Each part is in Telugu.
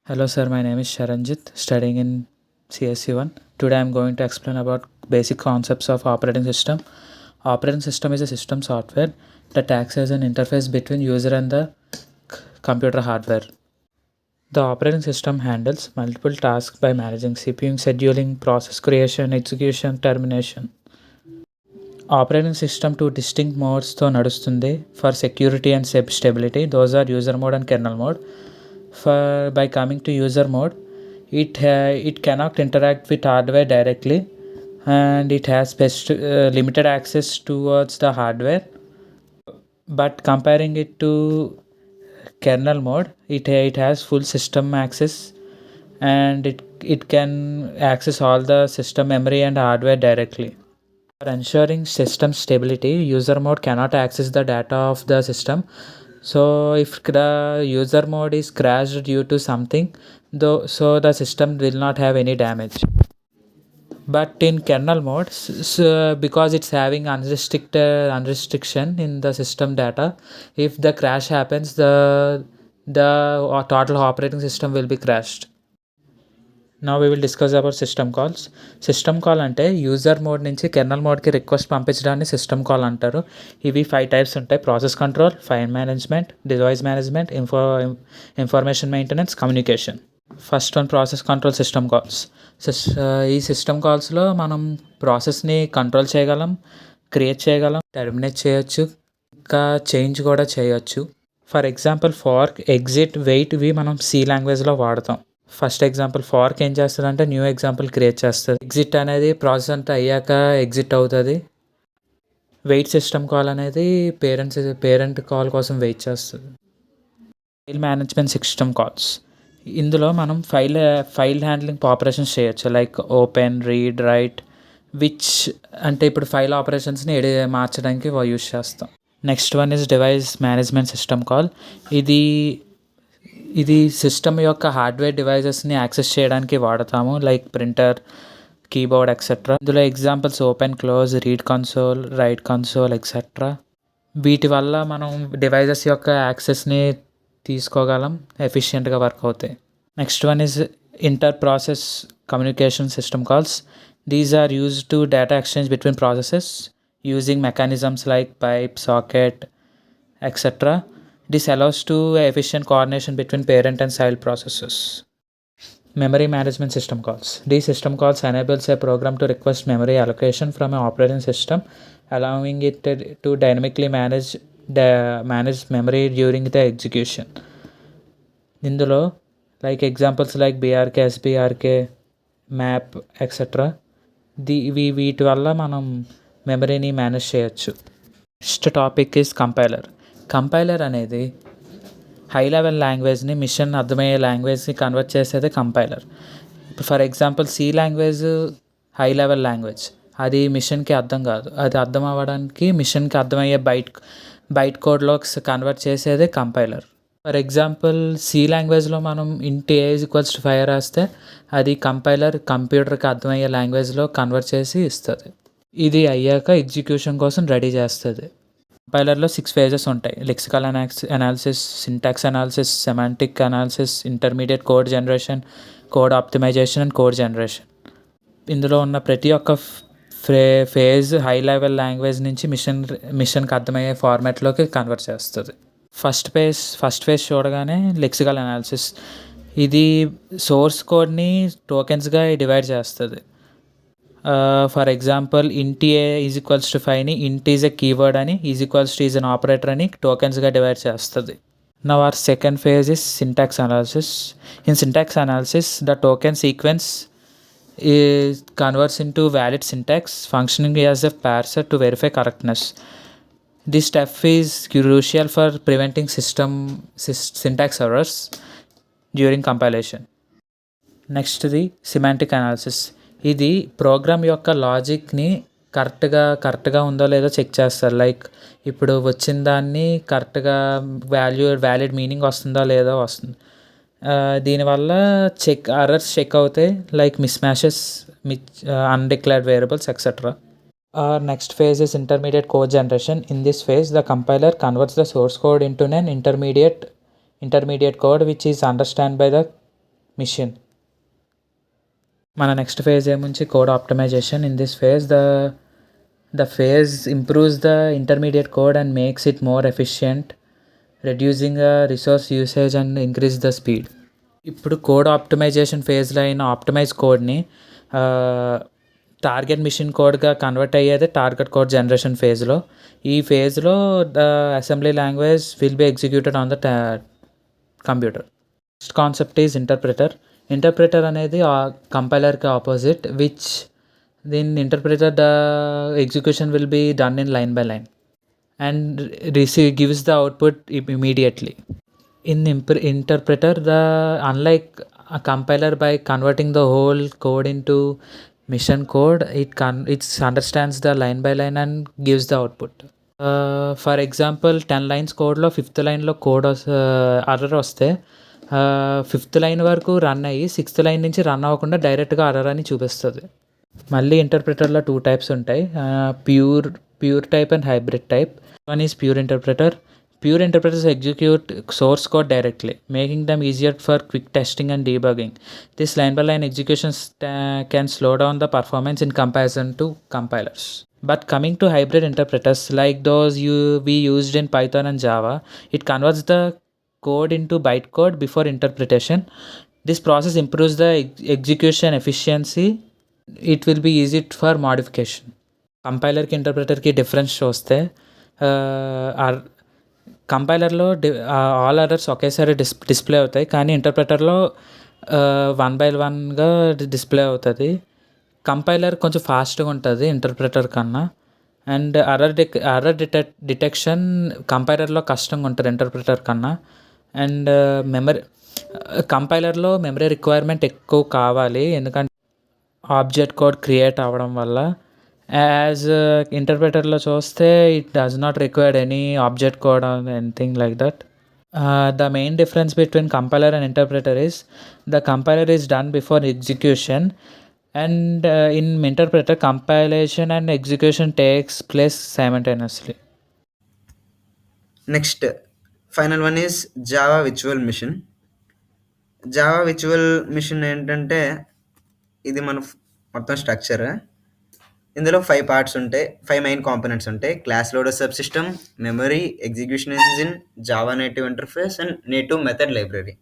Hello sir, my name is Sharanjit, studying in CSC1. Today I am going to explain about basic concepts of operating system. Operating system is a system software that acts as an interface between user and the computer hardware. The operating system handles multiple tasks by managing CPU, scheduling, process creation, execution, termination. Operating system two distinct modes తో నడుస్తుంది for security and stability. Those are user mode and kernel mode. By coming to user mode, it cannot interact with hardware directly, and it has limited access towards the hardware. But comparing it to kernel mode, it has full system access, and it can access all the system memory and hardware directly. For ensuring system stability, user mode cannot access the data of the system. So if the user mode is crashed due to something, so the system will not have any damage. But in kernel mode, because it's having unrestriction in the system data, if the crash happens, the total operating system will be crashed. Now we will discuss about system calls. System call అంటే యూజర్ మోడ్ నుంచి కెర్నల్ మోడ్కి రిక్వెస్ట్ పంపించడాన్ని సిస్టమ్ కాల్ అంటారు. ఇవి 5 టైప్స్ ఉంటాయి: process control, file management, device management, information maintenance, communication. First one, process control system calls. ఈ సిస్టమ్ కాల్స్లో మనం ప్రాసెస్ని కంట్రోల్ చేయగలం, క్రియేట్ చేయగలం, టెర్మినేట్ చేయొచ్చు, ఇంకా చేంజ్ కూడా చేయొచ్చు. ఫర్ ఎగ్జాంపుల్ ఫార్క్, ఎగ్జిట్, వెయిట్ ఇవి మనం సి లాంగ్వేజ్లో వాడతాం. ఫస్ట్ ఎగ్జాంపుల్ ఫార్క్ ఏం చేస్తుంది అంటే న్యూ ఎగ్జాంపుల్ క్రియేట్ చేస్తుంది. ఎగ్జిట్ అనేది ప్రాసెస్ అంతా అయ్యాక ఎగ్జిట్ అవుతుంది. వెయిట్ సిస్టమ్ కాల్ అనేది పేరెంట్ కాల్ కోసం వెయిట్ చేస్తుంది. File management system calls. ఇందులో మనం ఫైల్ హ్యాండ్లింగ్ ఆపరేషన్స్ చేయొచ్చు, like open, read, right, which అంటే ఇప్పుడు ఫైల్ ఆపరేషన్స్ని మార్చడానికి యూజ్ చేస్తాం. Next one is device management system call. ఇది సిస్టమ్ యొక్క హార్డ్వేర్ డివైజెస్ని యాక్సెస్ చేయడానికి వాడతాము, లైక్ ప్రింటర్, కీబోర్డ్ ఎక్సెట్రా. ఇందులో examples open, close, read console, right console etcetera. వీటి వల్ల మనం డివైజెస్ యొక్క యాక్సెస్ని తీసుకోగలం, ఎఫిషియెంట్గా వర్క్ అవుతాయి. Next one is inter process communication system calls. These are used to data exchange between processes using mechanisms like pipe, socket etcetera. This allows to efficient coordination between parent and child processes. Memory management system calls. These system calls enables a program to request memory allocation from an operating system, allowing it to dynamically manage memory during the execution. ఇందులో like examples like BRK, SBRK, map etcetera. వీటి వల్ల మనం మెమరీని మేనేజ్ చేయొచ్చు. Next topic is compiler. Compiler అనేది హై లెవెల్ లాంగ్వేజ్ని మిషన్ అర్థమయ్యే లాంగ్వేజ్ని కన్వర్ట్ చేసేదే కంపైలర్. ఇప్పుడు for example C language high level language, అది మిషన్కి అర్థం కాదు. అది అర్థం అవ్వడానికి మిషన్కి అర్థమయ్యే బైట్ కోడ్లో కన్వర్ట్ చేసేదే కంపైలర్. ఫర్ ఎగ్జాంపుల్ సి లాంగ్వేజ్లో మనం ఇంట్ ఏ = 5 రాస్తే అది కంపైలర్ కంప్యూటర్కి అర్థమయ్యే లాంగ్వేజ్లో కన్వర్ట్ చేసి ఇస్తుంది. ఇది అయ్యాక ఎగ్జిక్యూషన్ కోసం రెడీ చేస్తుంది. కంపైలర్లో 6 phases ఉంటాయి: lexical analysis, syntax analysis, semantic analysis, intermediate code generation, code optimization and code generation. ఇందులో ఉన్న ప్రతి ఒక్క ఫేజ్ హై లెవెల్ లాంగ్వేజ్ నుంచి మిషన్కి అర్థమయ్యే ఫార్మాట్లోకి కన్వర్ట్ చేస్తుంది. ఫస్ట్ ఫేజ్ చూడగానే లెక్సికల్ అనాలిసిస్. ఇది సోర్స్ కోడ్ని టోకెన్స్గా డివైడ్ చేస్తుంది. ఫర్ ఎగ్జాంపుల్ ఇంట్ ఏ = 5ని ఇంట్ ఈజ్ ఎ కీవర్డ్ అని, ఈజ్ అన్ ఆపరేటర్ అని టోకెన్స్గా డివైడ్ చేస్తుంది. Now our second phase is syntax analysis. In syntax analysis the token sequence converts into valid syntax functioning as a parser to verify correctness. This step is crucial for preventing syntax errors during compilation. Next the semantic analysis. ఇది ప్రోగ్రామ్ యొక్క లాజిక్ని కరెక్ట్గా ఉందో లేదో చెక్ చేస్తారు. లైక్ ఇప్పుడు వచ్చిన దాన్ని కరెక్ట్గా వ్యాలిడ్ మీనింగ్ వస్తుందో లేదో వస్తుంది. దీనివల్ల ఎర్రర్స్ చెక్ అవుతాయి, like miss matches, undeclared variables etcetera. Next phase is intermediate code generation. In this phase, the compiler converts the source code into an intermediate code which is understood by the machine. మన నెక్స్ట్ ఫేజ్ ఏముంచి code optimisation. In this phase the phase improves the intermediate code and makes it more efficient, reducing resource usage and increase the speed. ఇప్పుడు కోడ్ ఆప్టిమైజేషన్ ఫేజ్లో అయిన ఆప్టిమైజ్ కోడ్ని టార్గెట్ మిషన్ కోడ్గా కన్వర్ట్ అయ్యేది టార్గెట్ కోడ్ జనరేషన్ ఫేజ్లో. ఈ ఫేజ్లో the assembly language will be executed on the computer. Next concept is interpreter. Interpreter అనేది కంపైలర్కి opposite, which in interpreter the execution will be done in line by line and gives the output immediately. In interpreter, the unlike a compiler, by converting the whole code into mission code, it understands the line by line and gives the output. For example, 10 lines code లో 5th లైన్లో కోడ్ అర్రర్ వస్తే 5th లైన్ వరకు రన్ అయ్యి 6th లైన్ నుంచి రన్ అవ్వకుండా డైరెక్ట్గా అర్రర్ అని చూపిస్తుంది. మళ్ళీ ఇంటర్ప్రిటర్లో 2 టైప్స్ ఉంటాయి, pure type and hybrid type. One is pure interpreter. Pure interpreters execute source code directly, making them easier for quick testing and debugging. This line-by-line executions can slow down the performance in comparison to compilers. But coming to hybrid interpreters, like those we used in Python and Java, it converts the code into bytecode before interpretation. This process improves the execution efficiency. It will be easy for modification. కంపైలర్కి ఇంటర్ప్రిటర్కి డిఫరెన్స్ చూస్తే, కంపైలర్లో ఆల్ అర్రర్స్ ఒకేసారి డిస్ప్లే అవుతాయి, కానీ ఇంటర్ప్రిటర్లో 1 by 1గా డిస్ప్లే అవుతుంది. కంపైలర్ కొంచెం ఫాస్ట్గా ఉంటుంది ఇంటర్ప్రిటర్ కన్నా, అండ్ అర్రర్ డిటెక్షన్ కంపైలర్లో కష్టంగా ఉంటుంది ఇంటర్ప్రిటర్ కన్నా. అండ్ కంపైలర్లో మెమరీ రిక్వైర్మెంట్ ఎక్కువ కావాలి, ఎందుకంటే ఆబ్జెక్ట్ కోడ్ క్రియేట్ అవ్వడం వల్ల. యాజ్ ఇంటర్ప్రిటర్లో చూస్తే it does not required any object code or anything like that. The main difference between compiler and interpreter is the compiler is done before execution, and in interpreter compilation and execution takes place simultaneously. Next, final one is Java Virtual Machine. Java Virtual Machine ఏంటంటే ఇది మన మొత్తం స్ట్రక్చర్. ఇందులో 5 పార్ట్స్ ఉంటాయి, 5 మెయిన్ కాంపోనెంట్స్ ఉంటాయి. Class loader sub system, memory, execution engine, Java native interface and native method library.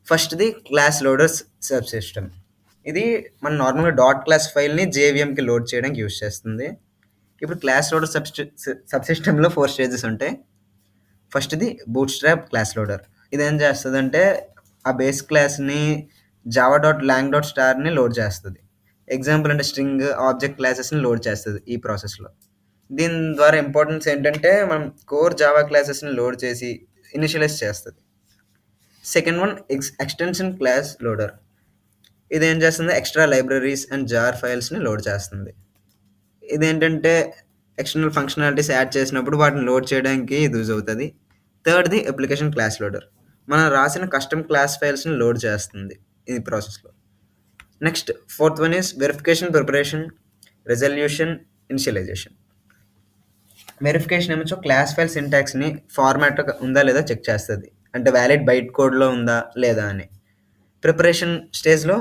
ఫస్ట్ది క్లాస్ లోడర్ సబ్ సిస్టమ్. ఇది మన నార్మల్గా డాట్ క్లాస్ ఫైల్ని జేవిఎంకి లోడ్ చేయడానికి యూజ్ చేస్తుంది. ఇప్పుడు క్లాస్ లోడర్ సబ్ సిస్టంలో 4 స్టేజెస్ ఉంటాయి. ఫస్ట్ది బూట్ స్ట్రాప్ క్లాస్ లోడర్. ఇదేం చేస్తుందంటే ఆ బేస్ క్లాస్ని జావా .lang.starని లోడ్ చేస్తుంది. ఎగ్జాంపుల్ అంటే స్ట్రింగ్, ఆబ్జెక్ట్ క్లాసెస్ని లోడ్ చేస్తుంది ఈ ప్రాసెస్లో. దీని ద్వారా ఇంపార్టెన్స్ ఏంటంటే మనం కోర్ జావా క్లాసెస్ని లోడ్ చేసి ఇనిషియలైజ్ చేస్తుంది. Second one extension class loader. ఇదేం చేస్తుంది, ఎక్స్ట్రా లైబ్రరీస్ అండ్ జార్ ఫైల్స్ని లోడ్ చేస్తుంది. ఇదేంటంటే ఎక్స్టర్నల్ ఫంక్షనాలిటీస్ యాడ్ చేసినప్పుడు వాటిని లోడ్ చేయడానికి ఇది యూజ్ అవుతుంది. థర్డ్ది అప్లికేషన్ క్లాస్ లోడర్. మనం రాసిన కస్టమ్ క్లాస్ ఫైల్స్ని లోడ్ చేస్తుంది ఈ ప్రాసెస్లో. Next fourth one is verification, preparation, resolution, initialization. Verification ఏమో క్లాస్ ఫైల్ సింటాక్స్ని ఫార్మాట్ ఉందా లేదా చెక్ చేస్తుంది, అంటే వ్యాలిడ్ బైట్ కోడ్లో ఉందా లేదా అని. ప్రిపరేషన్ స్టేజ్లో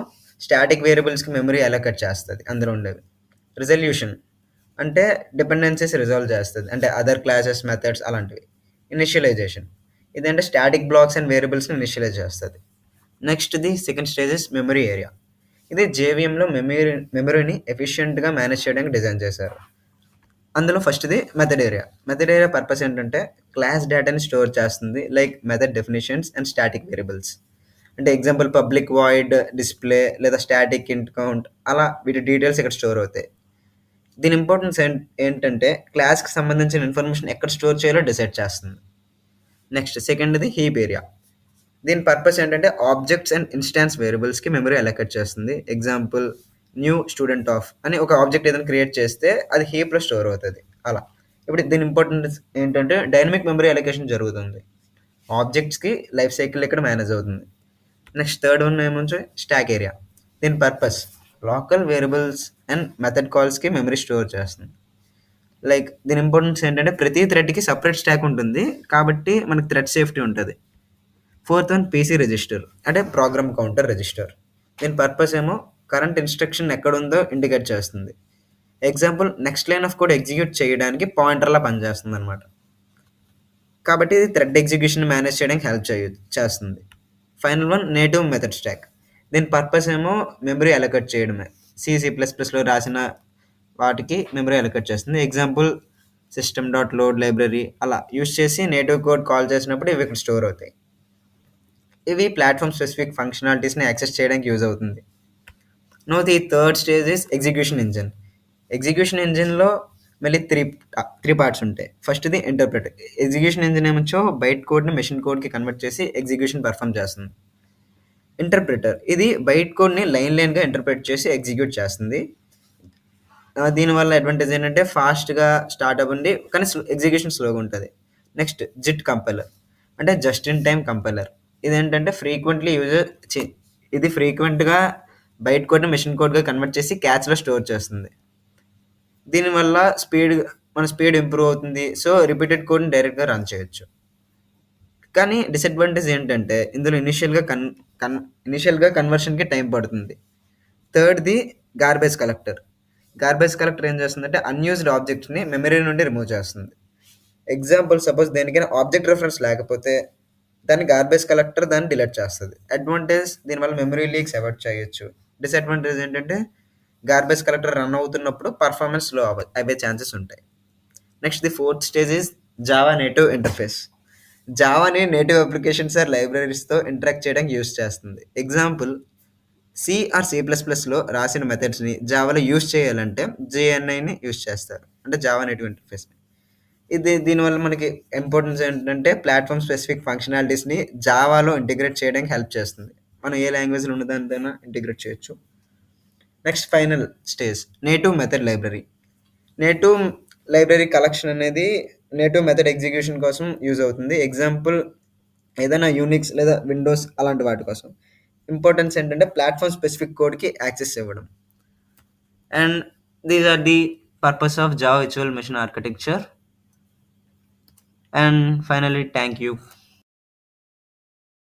స్టాటిక్ వేరియబుల్స్కి మెమరీ అలొకేట్ చేస్తుంది అందులో ఉండేవి. రిజల్యూషన్ అంటే డిపెండెన్సీస్ రిజాల్వ్ చేస్తుంది, అంటే అదర్ క్లాసెస్, మెథడ్స్ అలాంటివి. ఇనిషియలైజేషన్ ఇదంటే స్టాటిక్ బ్లాక్స్ అండ్ వేరియబుల్స్ని ఇనిషియలైజ్ చేస్తుంది. నెక్స్ట్ది second stage is memory area. ఇది జేవిఎంలో మెమరీని ఎఫిషియెంట్గా మేనేజ్ చేయడానికి డిజైన్ చేశారు. అందులో ఫస్ట్ది method area. Method area purpose ఏంటంటే క్లాస్ డేటాని స్టోర్ చేస్తుంది, like method definitions and static variables. అంటే ఎగ్జాంపుల్ పబ్లిక్ వాయిడ్ డిస్ప్లే లేదా స్టాటిక్ ఇంట్ కౌంట్, అలా వీటి డీటెయిల్స్ ఇక్కడ స్టోర్ అవుతాయి. దీని ఇంపార్టెన్స్ ఏంటంటే క్లాస్కి సంబంధించిన ఇన్ఫర్మేషన్ ఎక్కడ స్టోర్ చేయాలో డిసైడ్ చేస్తుంది. నెక్స్ట్ సెకండ్ది హీప్ ఏరియా. దీని పర్పస్ ఏంటంటే ఆబ్జెక్ట్స్ అండ్ ఇన్స్టాన్స్ వేరియబుల్స్కి మెమరీ అలొకేట్ చేస్తుంది. ఎగ్జాంపుల్ న్యూ స్టూడెంట్ ఆఫ్ అని ఒక ఆబ్జెక్ట్ ఏదైనా క్రియేట్ చేస్తే అది హీప్లో స్టోర్ అవుతుంది అలా. ఇప్పుడు దీని ఇంపార్టెన్స్ ఏంటంటే డైనమిక్ మెమరీ అలొకేషన్ జరుగుతుంది, ఆబ్జెక్ట్స్కి లైఫ్ సైకిల్ ఇక్కడ మేనేజ్ అవుతుంది. నెక్స్ట్ థర్డ్ వన్ ఏమొచ్చి స్టాక్ ఏరియా. దీని purpose local variables and method కాల్స్కి మెమరీ స్టోర్ చేస్తుంది. లైక్ దీని ఇంపార్టెన్స్ ఏంటంటే ప్రతి థ్రెడ్కి సపరేట్ స్టాక్ ఉంటుంది, కాబట్టి మనకి థ్రెడ్ సేఫ్టీ ఉంటుంది. ఫోర్త్ వన్ పీసీ రిజిస్టర్ అంటే ప్రోగ్రామ్ కౌంటర్ రిజిస్టర్. దీని పర్పస్ ఏమో కరెంట్ ఇన్స్ట్రక్షన్ ఎక్కడుందో ఇండికేట్ చేస్తుంది. Example next line of code execute చేయడానికి పాయింటర్లా పనిచేస్తుంది అనమాట. కాబట్టి ఇది థ్రెడ్ ఎగ్జిక్యూషన్ మేనేజ్ చేయడానికి హెల్ప్ చేస్తుంది. Final one native method stack. దీని పర్పస్ ఏమో మెమరీ అలొకేట్ చేయడమే. C++లో రాసిన వాటికి మెమరీ అలొకేట్ చేస్తుంది. Example system dot load library అలా యూస్ చేసి నేటివ్ కోడ్ కాల్ చేసినప్పుడు ఇవి ఇక్కడ స్టోర్ అవుతాయి. ఇవి ప్లాట్ఫామ్ స్పెసిఫిక్ ఫంక్షనాలిటీస్ని యాక్సెస్ చేయడానికి యూజ్ అవుతుంది. No the third stage is execution engine. Execution ఇంజిన్లో మళ్ళీ త్రీ పార్ట్స్ ఉంటాయి. ఫస్ట్ది ఇంటర్ప్రెటర్. ఎగ్జిక్యూషన్ ఇంజిన్ ఏమొచ్చో బైట్ కోడ్ని మెషిన్ కోడ్కి కన్వర్ట్ చేసి ఎగ్జిక్యూషన్ పర్ఫామ్ చేస్తుంది. ఇంటర్ప్రెటర్ ఇది బైట్ కోడ్ని లైన్గా ఇంటర్ప్రెట్ చేసి ఎగ్జిక్యూట్ చేస్తుంది. దీనివల్ల అడ్వాంటేజ్ ఏంటంటే ఫాస్ట్గా స్టార్ట్ అవ్వండి కానీ ఎగ్జిక్యూషన్ స్లోగా ఉంటుంది. నెక్స్ట్ జిట్ కంపైలర్ అంటే జస్ట్ ఇన్ టైమ్ కంపైలర్. ఇదేంటంటే ఫ్రీక్వెంట్గా బైట్ కోడ్ని మెషిన్ కోడ్గా కన్వర్ట్ చేసి క్యాచ్లో స్టోర్ చేస్తుంది. దీనివల్ల మన స్పీడ్ ఇంప్రూవ్ అవుతుంది. సో రిపీటెడ్ కోడ్ని డైరెక్ట్గా రన్ చేయొచ్చు. కానీ డిసడ్వాంటేజ్ ఏంటంటే ఇందులో ఇనిషియల్గా కన్వర్షన్కి టైం పడుతుంది. థర్డ్ది గార్బేజ్ కలెక్టర్. గార్బేజ్ కలెక్టర్ ఏం చేస్తుందంటే అన్యూజ్డ్ ఆబ్జెక్ట్స్ని మెమరీ నుండి రిమూవ్ చేస్తుంది. ఎగ్జాంపుల్ సపోజ్ దేనికైనా ఆబ్జెక్ట్ రెఫరెన్స్ లేకపోతే దాన్ని గార్బేజ్ కలెక్టర్ దాన్ని డిలీట్ చేస్తుంది. అడ్వాంటేజ్ దీనివల్ల మెమరీ లీక్స్ అవాయిడ్ చేయొచ్చు. డిసడ్వాంటేజ్ ఏంటంటే గార్బేజ్ కలెక్టర్ రన్ అవుతున్నప్పుడు పర్ఫార్మెన్స్ స్లో అయ్యే ఛాన్సెస్ ఉంటాయి. Next the fourth stage is Java native interface. జావాని నేటివ్ అప్లికేషన్స్ ఆర్ లైబ్రరీస్తో ఇంటరాక్ట్ చేయడానికి యూస్ చేస్తుంది. ఎగ్జాంపుల్ C++లో రాసిన మెథడ్స్ని జావాలో యూస్ చేయాలంటే JNIని యూస్ చేస్తారు, అంటే జావా నేటివ్ ఇంటర్ఫేస్. దీనివల్ల మనకి ఇంపార్టెన్స్ ఏంటంటే ప్లాట్ఫామ్ స్పెసిఫిక్ ఫంక్షనాలిటీస్ని జావాలో ఇంటిగ్రేట్ చేయడానికి హెల్ప్ చేస్తుంది. మనం ఏ లాంగ్వేజ్లో ఉన్నదానితోనైనా ఇంటిగ్రేట్ చేయొచ్చు. Next final stage native method library. Native library collection అనేది నేటివ్ మెథడ్ ఎగ్జిక్యూషన్ కోసం యూజ్ అవుతుంది. ఎగ్జాంపుల్ ఏదైనా యూనిక్స్ లేదా విండోస్ అలాంటి వాటి కోసం. ఇంపార్టెన్స్ ఏంటంటే ప్లాట్ఫామ్ స్పెసిఫిక్ కోడ్కి యాక్సెస్ ఇవ్వడం. And these are the purpose of Java virtual machine architecture. And finally, thank you.